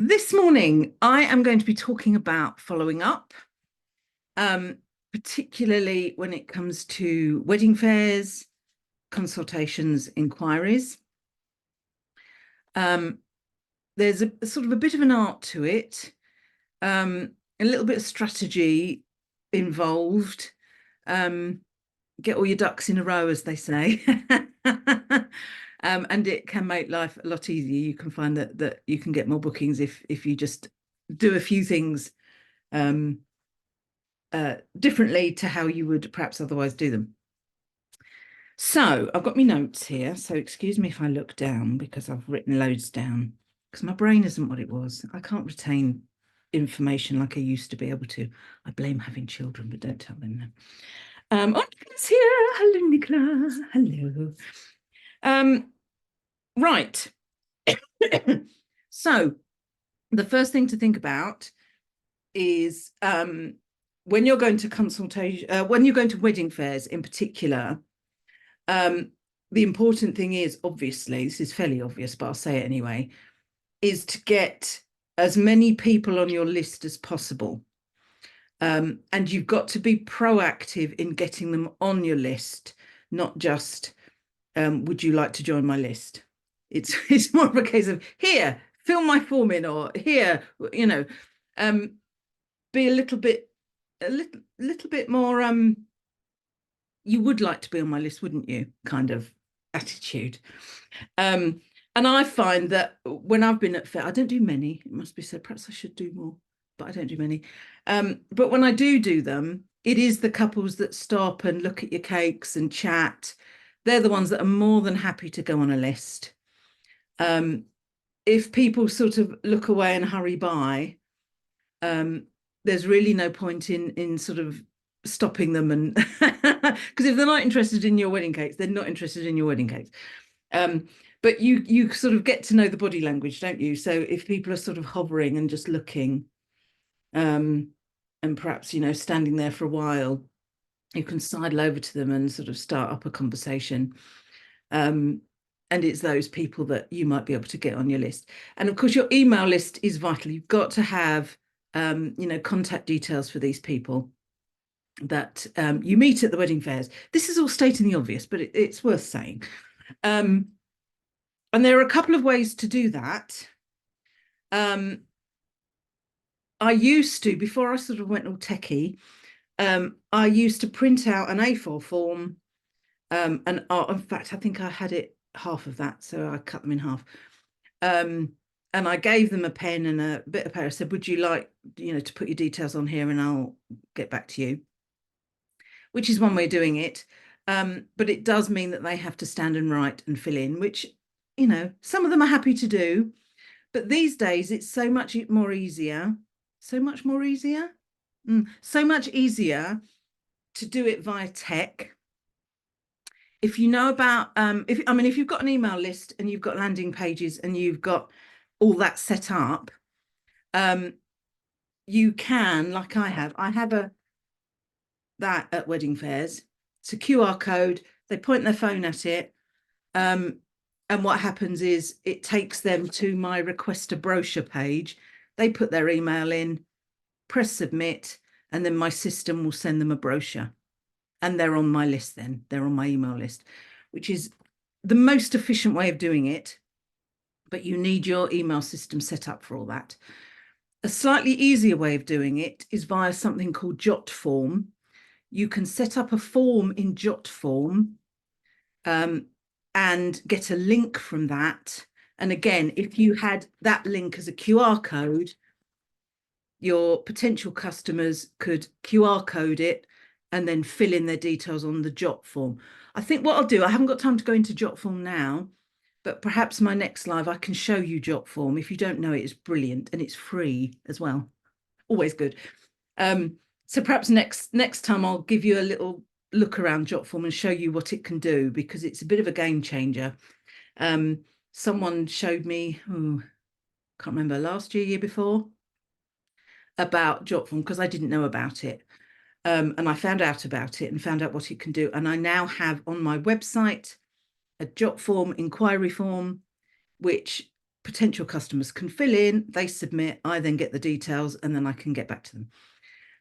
This morning, I am going to be talking about following up, um, particularly when it comes to wedding fairs, consultations, inquiries. Um, there's a sort of a bit of an art to it, a little bit of strategy involved. Um, get all your ducks in a row, as they say. And it can make life a lot easier. You can find that you can get more bookings if you just do a few things um, differently to how you would perhaps otherwise do them. So I've got my notes here. So excuse me if I look down because I've written loads down because my brain isn't what it was. I can't retain information like I used to be able to. I blame having children, but don't tell them that. Oh, Nicolas here. Hello, Nicolas. Hello. Right. So the first thing to think about is when you're going to consultation, when you're going to wedding fairs in particular, the important thing is, obviously, this is fairly obvious, but I'll say it anyway, is to get as many people on your list as possible. And you've got to be proactive in getting them on your list, not just, would you like to join my list? It's more of a case of, here, fill my form in, or here, um, be a little bit more you would like to be on my list, wouldn't you, kind of attitude. And I find that when I've been at fair, I don't do many, it must be said, perhaps I should do more, but I don't do many. But when I do them, it is the couples that stop and look at your cakes and chat. They're the ones that are more than happy to go on a list. If people sort of look away and hurry by, there's really no point in sort of stopping them, and because if they're not interested in your wedding cakes, they're not interested in your wedding cakes. But you sort of get to know the body language, don't you? So if people are sort of hovering and just looking, and perhaps standing there for a while, you can sidle over to them and sort of start up a conversation. And it's those people that you might be able to get on your list. And of course, your email list is vital. You've got to have contact details for these people that you meet at the wedding fairs. This is all stating the obvious, but it's worth saying. And there are a couple of ways to do that. I used to, before I sort of went all techie, I used to print out an A4 form. And in fact, I think I had it half of that, so I cut them in half. And I gave them a pen and a bit of paper. I said, would you like, to put your details on here and I'll get back to you, which is one way of doing it. But it does mean that they have to stand and write and fill in, which, some of them are happy to do. But these days, it's so much more easier, so much more easier, so much easier to do it via tech. If you know about, if you've got an email list and you've got landing pages and you've got all that set up, you can, like I have that at wedding fairs. It's a QR code. They point their phone at it. And what happens is it takes them to my request a brochure page. They put their email in, press submit, and then my system will send them a brochure. And they're on my list then. They're on my email list, which is the most efficient way of doing it. But you need your email system set up for all that. A slightly easier way of doing it is via something called Jotform. You can set up a form in Jotform and get a link from that. And again, if you had that link as a QR code, your potential customers could QR code it and then fill in their details on the Jotform. I think what I'll do, I haven't got time to go into Jotform now, but perhaps my next live, I can show you Jotform. If you don't know it, it's brilliant and it's free as well. Always good. So perhaps next time I'll give you a little look around Jotform and show you what it can do, because it's a bit of a game changer. Someone showed me, can't remember, last year before, about Jotform because I didn't know about it. And I found out about it and found out what it can do. And I now have on my website a Jotform inquiry form, which potential customers can fill in, they submit, I then get the details, and then I can get back to them.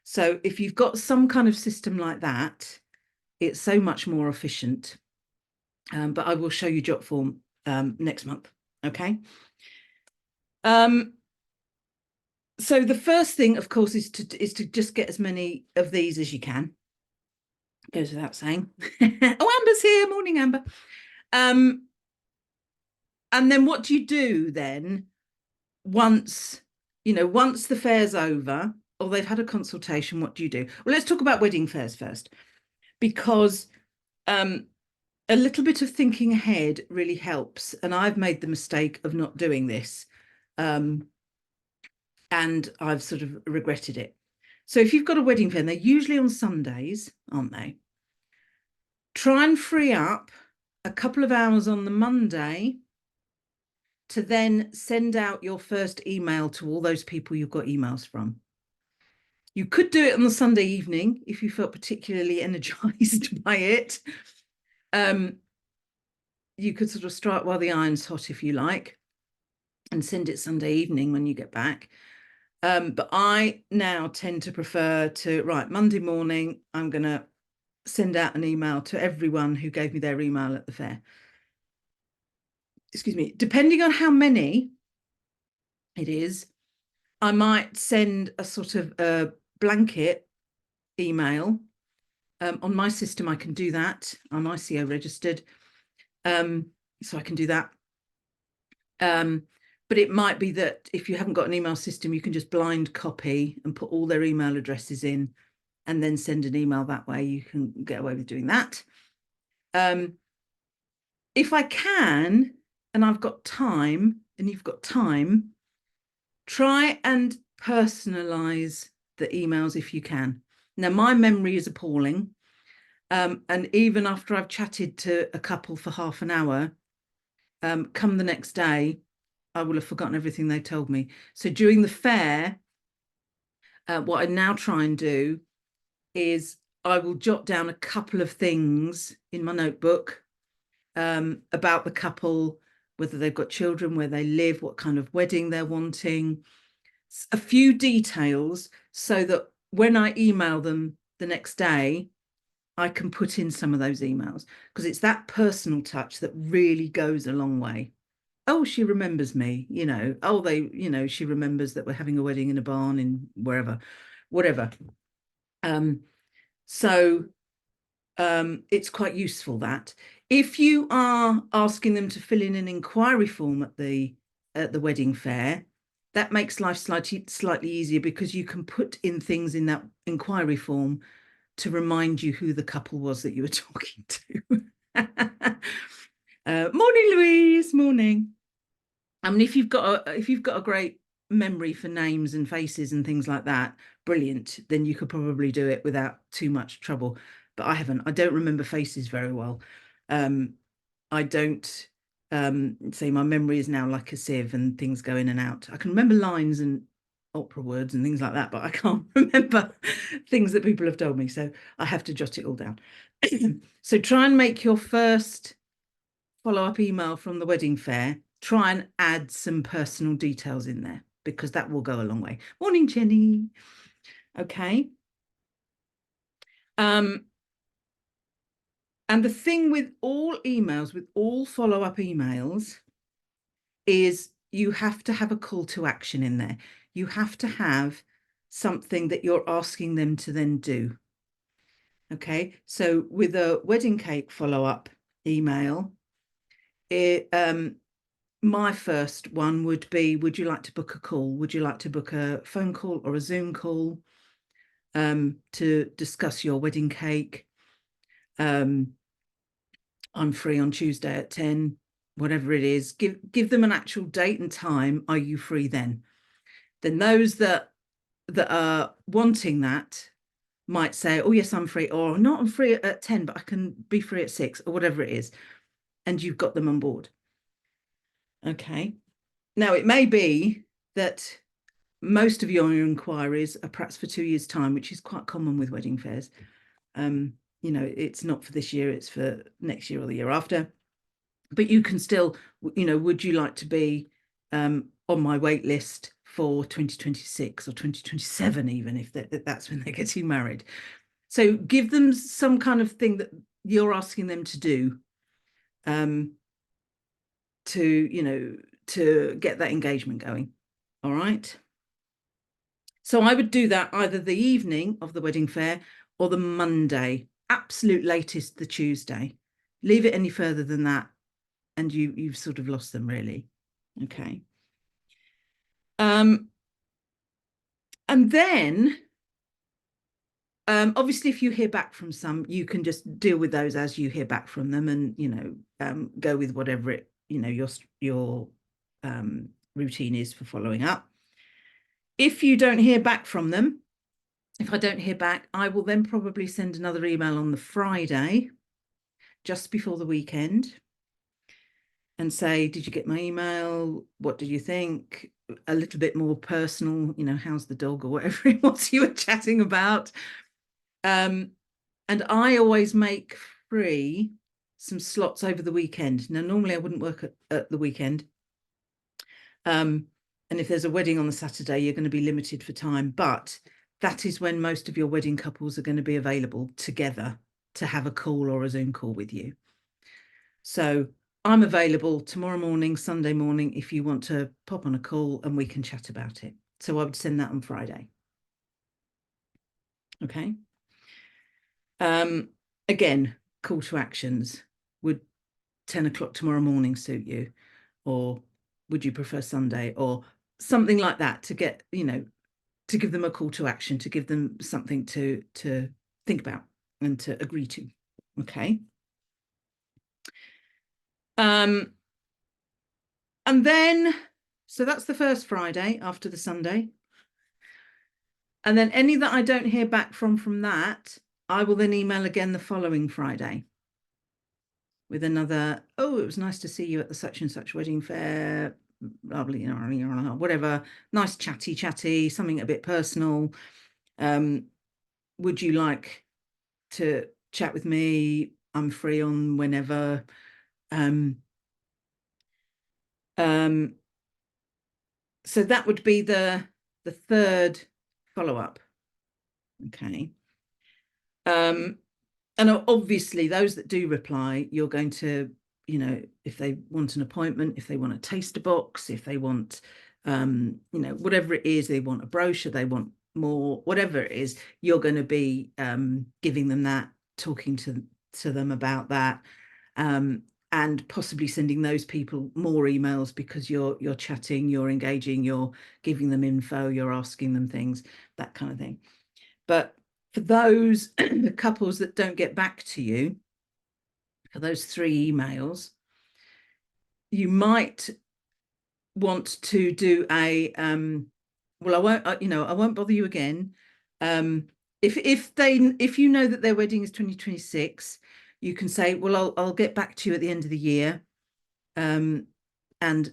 So if you've got some kind of system like that, it's so much more efficient. But I will show you Jotform next month. Okay. So the first thing, of course, is to just get as many of these as you can. Goes without saying. Oh, Amber's here. Morning, Amber. And then what do you do then once the fair's over or they've had a consultation? What do you do? Well, let's talk about wedding fairs first, because a little bit of thinking ahead really helps. And I've made the mistake of not doing this. And I've sort of regretted it. So if you've got a wedding fair, and they're usually on Sundays, aren't they? Try and free up a couple of hours on the Monday to then send out your first email to all those people you've got emails from. You could do it on the Sunday evening if you felt particularly energized by it. You could sort of strike while the iron's hot, if you like, and send it Sunday evening when you get back. But I now tend to prefer to, Monday morning, I'm going to send out an email to everyone who gave me their email at the fair. Excuse me. Depending on how many it is, I might send a sort of a blanket email. On my system, I can do that. I'm ICO registered, so I can do that. But it might be that if you haven't got an email system, you can just blind copy and put all their email addresses in and then send an email that way. You can get away with doing that. If I can, and I've got time, and you've got time, try and personalize the emails if you can. Now, my memory is appalling. And even after I've chatted to a couple for half an hour, come the next day, I will have forgotten everything they told me. So during the fair, what I now try and do is I will jot down a couple of things in my notebook about the couple, whether they've got children, where they live, what kind of wedding they're wanting, a few details, so that when I email them the next day, I can put in some of those emails, because it's that personal touch that really goes a long way. Oh, she remembers me, she remembers that we're having a wedding in a barn in wherever, whatever. So it's quite useful that. If you are asking them to fill in an inquiry form at the wedding fair, that makes life slightly easier, because you can put in things in that inquiry form to remind you who the couple was that you were talking to. Morning, Louise. Morning. I mean, if you've got a great memory for names and faces and things like that, brilliant. Then you could probably do it without too much trouble. But I haven't. I don't remember faces very well. I don't say my memory is now like a sieve and things go in and out. I can remember lines and opera words and things like that, but I can't remember things that people have told me. So I have to jot it all down. So try and make your first follow-up email from the wedding fair, try and add some personal details in there, because that will go a long way. Morning, Jenny. Okay. And the thing with all emails, with all follow-up emails, is you have to have a call to action in there. You have to have something that you're asking them to then do. Okay, so with a wedding cake follow-up email, my first one would be, would you like to book a call? Would you like to book a phone call or a Zoom call to discuss your wedding cake? I'm free on Tuesday at 10, whatever it is. Give them an actual date and time. Are you free then? Then those that are wanting that might say, oh, yes, I'm free, or not, I'm free at 10, but I can be free at 6, or whatever it is. And you've got them on board. Okay. Now, it may be that most of your inquiries are perhaps for 2 years' time, which is quite common with wedding fairs. It's not for this year, it's for next year or the year after. But you can still, would you like to be on my wait list for 2026 or 2027, even if that's when they're getting married. So give them some kind of thing that you're asking them to do, to get that engagement going. All right. So I would do that either the evening of the wedding fair or the Monday, absolute latest the Tuesday. Leave it any further than that, and you've sort of lost them, really. Okay. And then obviously, if you hear back from some, you can just deal with those as you hear back from them, and go with whatever your routine is for following up. If you don't hear back from them, if I don't hear back, I will then probably send another email on the Friday, just before the weekend, and say, did you get my email? What did you think? A little bit more personal, how's the dog, or whatever it was you were chatting about. And I always make free some slots over the weekend. Now, normally I wouldn't work at the weekend. And if there's a wedding on the Saturday, you're going to be limited for time. But that is when most of your wedding couples are going to be available together to have a call or a Zoom call with you. So I'm available tomorrow morning, Sunday morning, if you want to pop on a call and we can chat about it. So I would send that on Friday. Okay. Again, call to actions. Would 10 o'clock tomorrow morning suit you? Or would you prefer Sunday? Or something like that, to get, to give them a call to action, to give them something to think about and to agree to. Okay. And then, so that's the first Friday after the Sunday. And then any that I don't hear back from that, I will then email again the following Friday with another, oh, it was nice to see you at the such and such wedding fair, lovely, whatever, nice chatty, something a bit personal. Would you like to chat with me? I'm free on whenever. So that would be the third follow-up. Okay. And obviously those that do reply, you're going to, if they want an appointment, if they want a taster box, if they want, whatever it is, they want a brochure, they want more, whatever it is, you're going to be giving them that, talking to them about that, and possibly sending those people more emails, because you're chatting, you're engaging, you're giving them info, you're asking them things, that kind of thing. But for those couples that don't get back to you, for those 3 emails, you might want to do a well, I won't bother you again. If you know that their wedding is 2026, you can say, well, I'll get back to you at the end of the year, and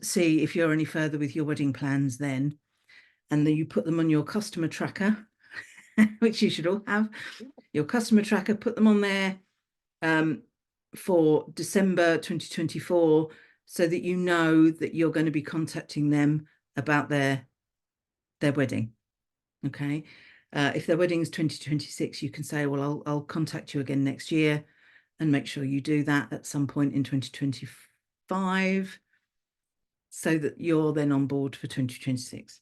see if you're any further with your wedding plans then. And then you put them on your customer tracker, which you should all have. Your customer tracker, put them on there for December 2024, so that you know that you're going to be contacting them about their wedding. Okay. If their wedding is 2026, you can say, well, I'll contact you again next year, and make sure you do that at some point in 2025, so that you're then on board for 2026.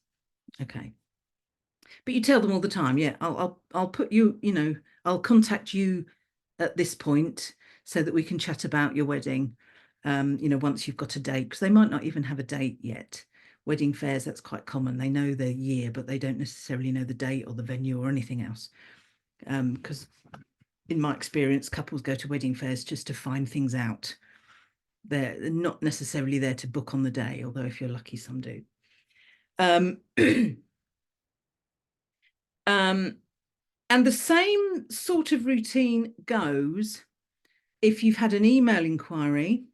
Okay. But you tell them all the time, yeah, I'll put you, I'll contact you at this point, so that we can chat about your wedding, once you've got a date, because they might not even have a date yet. Wedding fairs, that's quite common. They know the year, but they don't necessarily know the date or the venue or anything else. Because in my experience, couples go to wedding fairs just to find things out. They're not necessarily there to book on the day, although if you're lucky, some do. And the same sort of routine goes if you've had an email inquiry.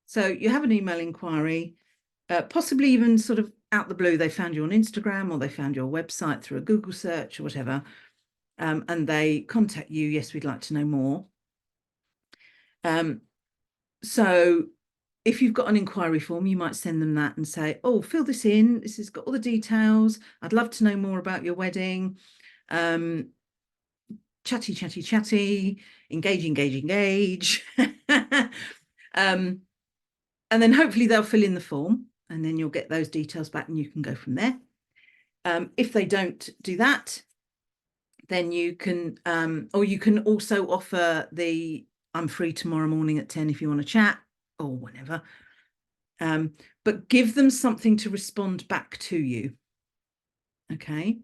So you have an email inquiry, possibly even sort of out the blue, they found you on Instagram, or they found your website through a Google search or whatever, and they contact you, yes, we'd like to know more. So if you've got an inquiry form, you might send them that and say, oh, fill this in. This has got all the details. I'd love to know more about your wedding. Chatty, chatty, chatty, engage, engage, engage. And then hopefully they'll fill in the form and then you'll get those details back and you can go from there. If they don't do that, then you can, or you can also offer the I'm free tomorrow morning at 10 if you want to chat or whatever. But give them something to respond back to you. Okay.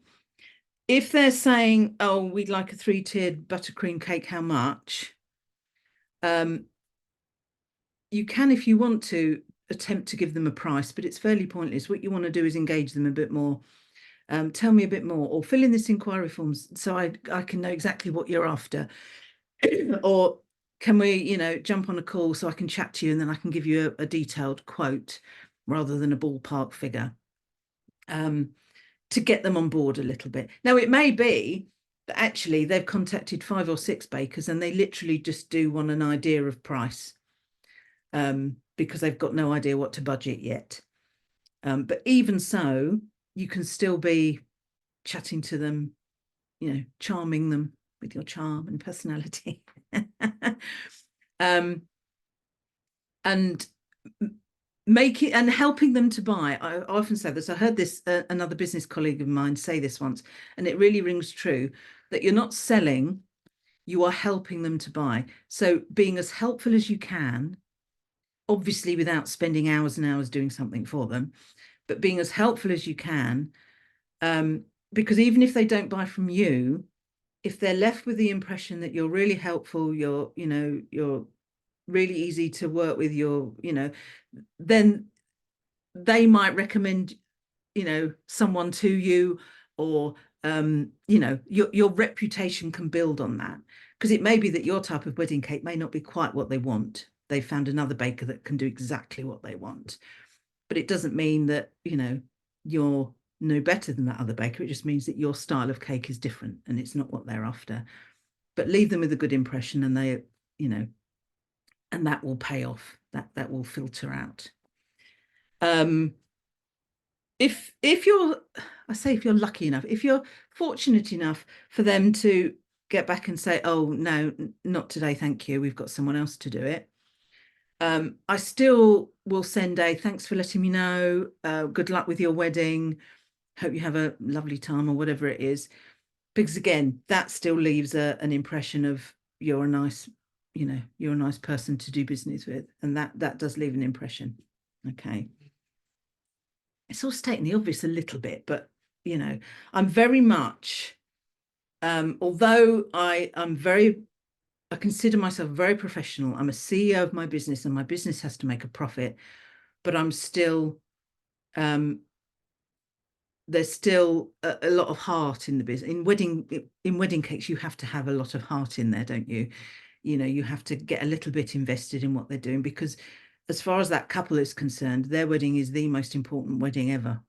If they're saying, oh, we'd like a 3-tiered buttercream cake, how much? You can, if you want to, attempt to give them a price, but it's fairly pointless. What you want to do is engage them a bit more. Tell me a bit more, or fill in this inquiry forms so I can know exactly what you're after. Or can we, jump on a call so I can chat to you and then I can give you a detailed quote rather than a ballpark figure, to get them on board a little bit. Now, it may be that actually they've contacted 5 or 6 bakers and they literally just do want an idea of price, because they've got no idea what to budget yet. But even so, you can still be chatting to them, charming them with your charm and personality. And make it and helping them to buy. I often say this. I heard this, another business colleague of mine say this once, and it really rings true, that you're not selling, you are helping them to buy. So being as helpful as you can, obviously without spending hours and hours doing something for them, but being as helpful as you can, because even if they don't buy from you, if they're left with the impression that you're really helpful, you're really easy to work with, then they might recommend, someone to you, or your reputation can build on that, because it may be that your type of wedding cake may not be quite what they want. They found another baker that can do exactly what they want, but it doesn't mean that you're no better than that other baker. It just means that your style of cake is different and it's not what they're after. But leave them with a good impression, and they, and that will pay off. That will filter out. If you're, I say, if you're lucky enough, if you're fortunate enough for them to get back and say, oh no, not today, thank you, we've got someone else to do it, I still will send a thanks for letting me know, good luck with your wedding, hope you have a lovely time, or whatever it is, because again, that still leaves an impression of you're a nice, you're a nice person to do business with, and that does leave an impression. Okay. It's all stating the obvious a little bit, but I'm very much, although I consider myself very professional. I'm a CEO of my business and my business has to make a profit, but I'm still, there's still a lot of heart in the business. In wedding cakes, you have to have a lot of heart in there, don't you? You have to get a little bit invested in what they're doing, because as far as that couple is concerned, their wedding is the most important wedding ever.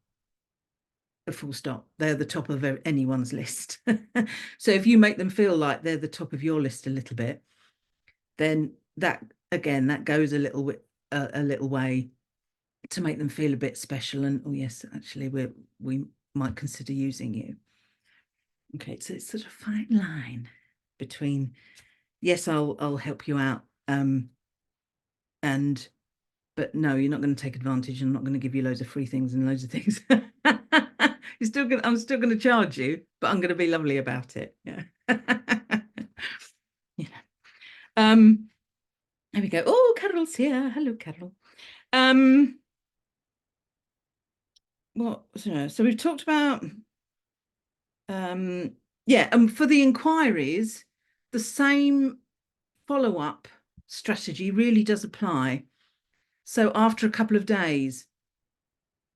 A full stop. They're the top of anyone's list. So if you make them feel like they're the top of your list a little bit, then that again, that goes a little way to make them feel a bit special. And oh yes, actually we might consider using you. Okay, so it's sort of a fine line between, yes, I'll help you out, and but no, you're not going to take advantage. I'm not going to give you loads of free things and loads of things. I'm still going to charge you, but I'm going to be lovely about it. Yeah. Yeah. There we go. Oh, Carol's here. Hello, Carol. So we've talked about, yeah, and for the inquiries, the same follow-up strategy really does apply. So after a couple of days,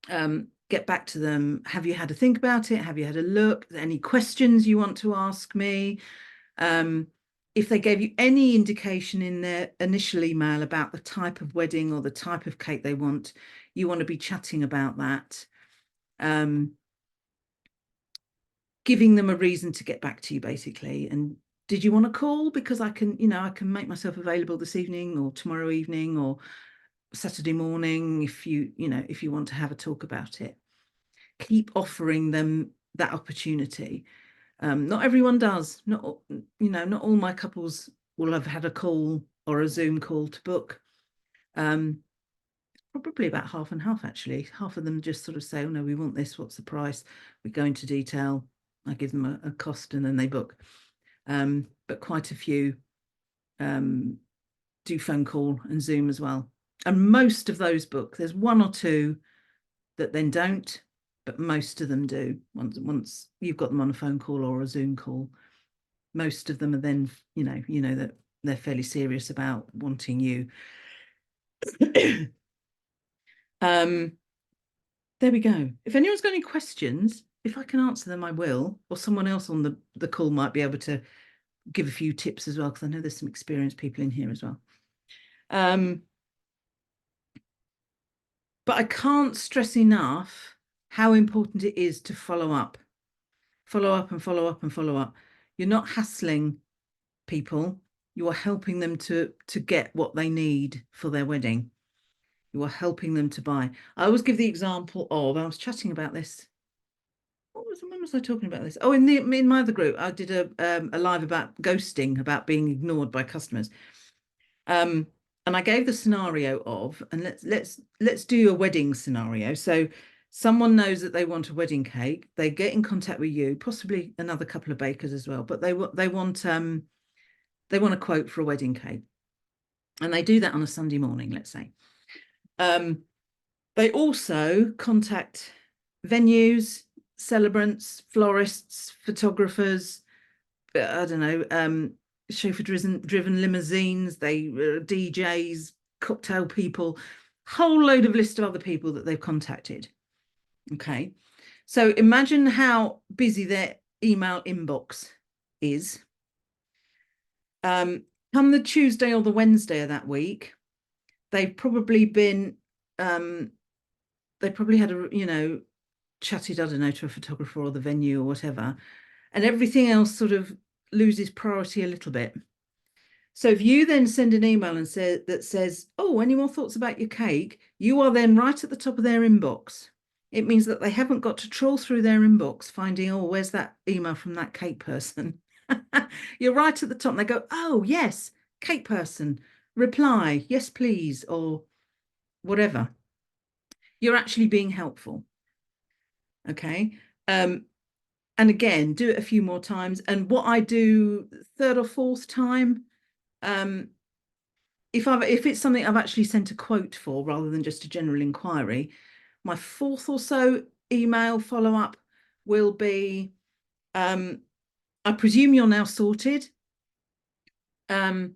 get back to them. Have you had a think about it? Have you had a look? Any questions you want to ask me? If they gave you any indication in their initial email about the type of wedding or the type of cake they want, you want to be chatting about that. Giving them a reason to get back to you, basically. And did you want to call? Because I can make myself available this evening or tomorrow evening, or Saturday morning if if you want to have a talk about it. Keep offering them that opportunity. Not everyone does. Not all my couples will have had a call or a Zoom call to book. Probably about half and half, actually. Half of them just sort of say, oh no, we want this, what's the price? We go into detail, I give them a cost, and then they book. But quite a few do phone call and Zoom as well. And most of those book. There's one or two that then don't, but most of them do. Once you've got them on a phone call or a Zoom call, most of them are then, that they're fairly serious about wanting you. There we go. If anyone's got any questions, if I can answer them, I will. Or someone else on the call might be able to give a few tips as well, because I know there's some experienced people in here as well. But I can't stress enough how important it is to follow up. Follow up and follow up and follow up. You're not hassling people. You are helping them to get what they need for their wedding. You are helping them to buy. I always give the example of, I was chatting about this. When was I talking about this? Oh, in my other group, I did a live about ghosting, about being ignored by customers. And I gave the scenario of, and let's do a wedding scenario. So someone knows that they want a wedding cake. They get in contact with you, possibly another couple of bakers as well, but they want a quote for a wedding cake, and they do that on a Sunday morning, let's say. They also contact venues, celebrants, florists, photographers, I don't know, chauffeur-driven limousines, DJs, cocktail people, whole load of list of other people that they've contacted. Okay. So imagine how busy their email inbox is. Come the Tuesday or the Wednesday of that week, they've probably been, they probably had chatted, I don't know, to a photographer or the venue or whatever, and everything else sort of loses priority a little bit. So if you then send an email and says, oh, any more thoughts about your cake, you are then right at the top of their inbox. It means that they haven't got to troll through their inbox finding, oh, where's that email from that cake person? You're right at the top. And they go, oh, yes, cake person, reply, yes, please, or whatever. You're actually being helpful. Okay. And again, do it a few more times. And what I do third or fourth time, if it's something I've actually sent a quote for rather than just a general inquiry, my fourth or so email follow-up will be, I presume you're now sorted. Have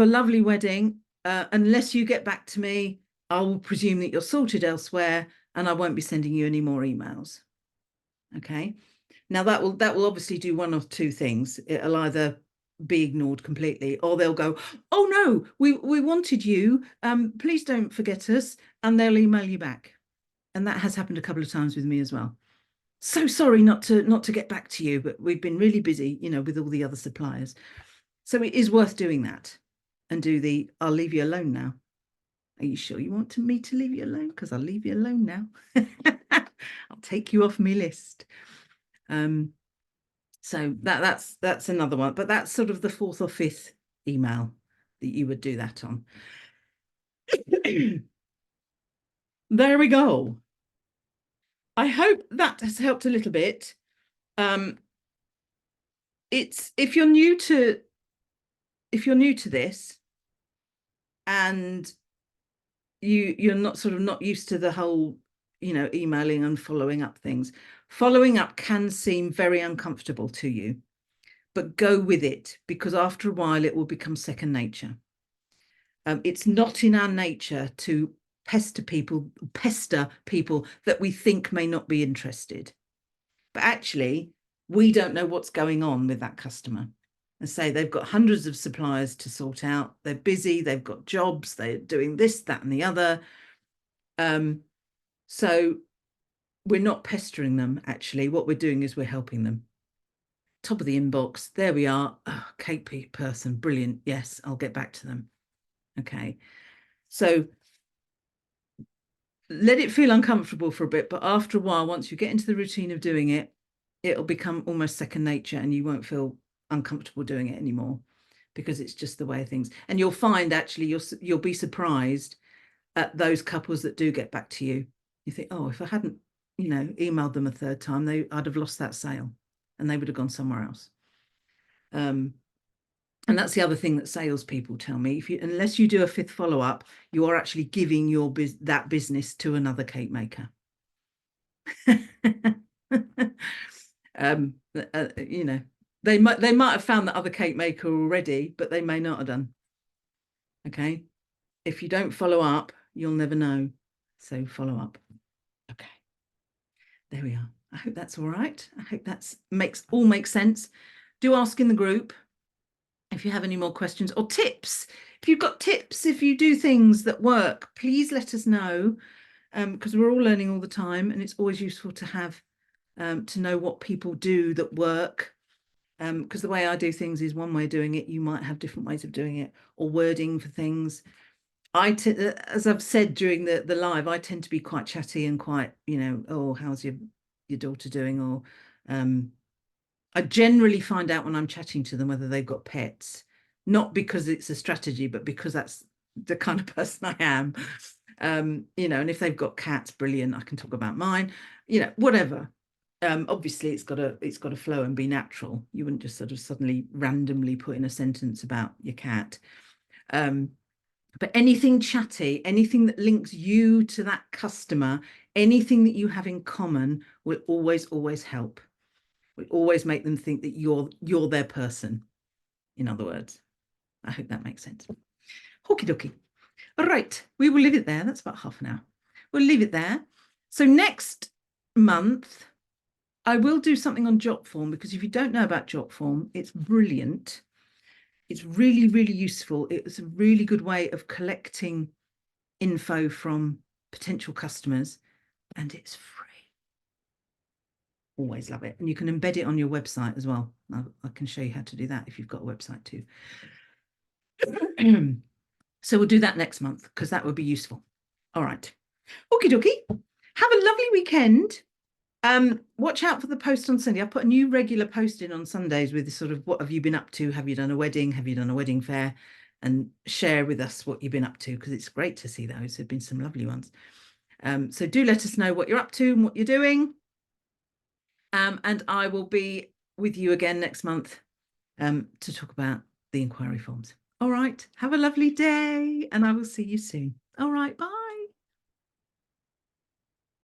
a lovely wedding. Unless you get back to me, I will presume that you're sorted elsewhere, and I won't be sending you any more emails. Okay. Now that will obviously do one of two things. It'll either be ignored completely, or they'll go, oh no, we wanted you. Please don't forget us, and they'll email you back. And that has happened a couple of times with me as well. So sorry not to get back to you, but we've been really busy, with all the other suppliers. So it is worth doing that, and do the I'll leave you alone now. Are you sure you want me to leave you alone? Because I'll leave you alone now. I'll take you off my list. So that's another one, but that's sort of the fourth or fifth email that you would do that on. There we go. I hope that has helped a little bit. It's if you're new to this, and you're not used to the whole, emailing and following up things. Following up can seem very uncomfortable to you, but go with it, because after a while it will become second nature. It's not in our nature to pester people that we think may not be interested. But actually, we don't know what's going on with that customer. And say they've got hundreds of suppliers to sort out. They're busy, they've got jobs, they're doing this, that, and the other. So we're not pestering them, actually. What we're doing is we're helping them. Top of the inbox, there we are. Oh, cake person, brilliant. Yes, I'll get back to them. Okay. So let it feel uncomfortable for a bit, but after a while, once you get into the routine of doing it, it'll become almost second nature and you won't feel uncomfortable doing it anymore because it's just the way of things. And you'll find actually you'll be surprised at those couples that do get back to you. You think, oh, if I hadn't, emailed them a third time, I'd have lost that sale and they would have gone somewhere else. And that's the other thing that salespeople tell me. Unless you do a fifth follow-up, you are actually giving that business to another cake maker. They might have found that other cake maker already, but they may not have done. Okay. If you don't follow up, you'll never know. So follow up. Okay. There we are. I hope that's all right. I hope that makes sense. Do ask in the group if you have any more questions or tips. If you've got tips, if you do things that work, please let us know, because we're all learning all the time, and it's always useful to have to know what people do that work. Because the way I do things is one way of doing it. You might have different ways of doing it or wording for things. As I've said during the live, I tend to be quite chatty and quite, oh, how's your daughter doing? Or I generally find out when I'm chatting to them whether they've got pets, not because it's a strategy, but because that's the kind of person I am. And if they've got cats, brilliant. I can talk about mine, whatever. Obviously it's got to flow and be natural. You wouldn't just sort of suddenly randomly put in a sentence about your cat. But anything chatty, anything that links you to that customer, anything that you have in common will always help. We always make them think that you're their person. In other words, I hope that makes sense. Okie dokie. All right, we will leave it there. That's about half an hour. We'll leave it there. So next month, I will do something on Jotform, because if you don't know about Jotform, it's brilliant. It's really, really useful. It's a really good way of collecting info from potential customers, and it's free. Always love it. And you can embed it on your website as well. I can show you how to do that if you've got a website too. So we'll do that next month because that would be useful. All right. Okie dokie. Have a lovely weekend. Watch out for the post on Sunday. I put a new regular post in on Sundays with sort of what have you been up to? Have you done a wedding? Have you done a wedding fair? And share with us what you've been up to, because it's great to see those. There've been some lovely ones. So do let us know what you're up to and what you're doing. And I will be with you again next month to talk about the inquiry forms. All right. Have a lovely day, and I will see you soon. All right. Bye.